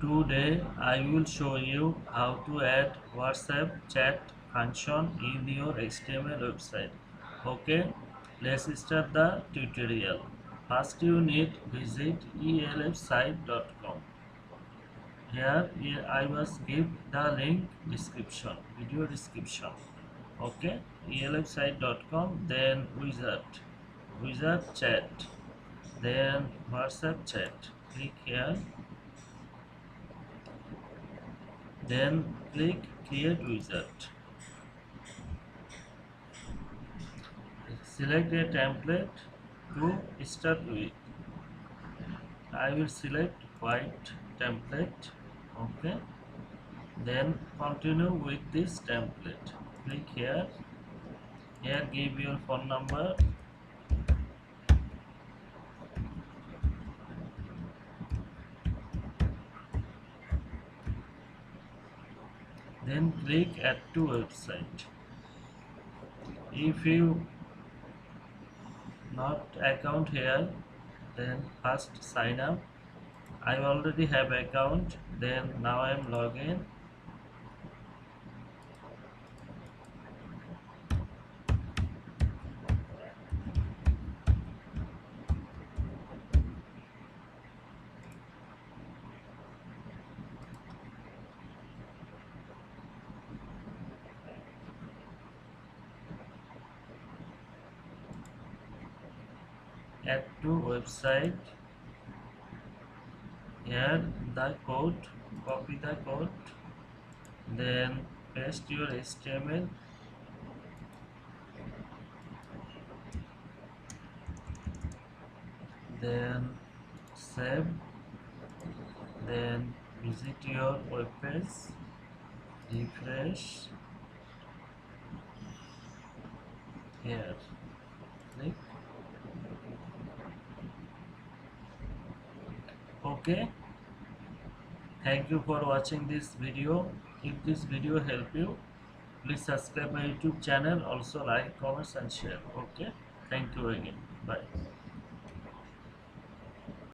Today I will show you how to add WhatsApp chat function in your HTML website. Okay, let's start the tutorial. First you need visit elfsite.com. Here I must give the link description, video description. Okay, elfsite.com, then wizard chat, then WhatsApp chat. Click here. Then click Create Widget. Select a template to start with. I will select white template. Okay. Then continue with this template. Click here. Here give your phone number. Then click Add to Website. If you not account here, then first sign up. I already have account. Then now I am login. Add to website. Here the code, copy the code, then paste your HTML, then save, then visit your web page, refresh. Here click. Okay, thank you for watching this video. If this video help you, please subscribe my YouTube channel, also like, comments and share. Okay, thank you again. Bye.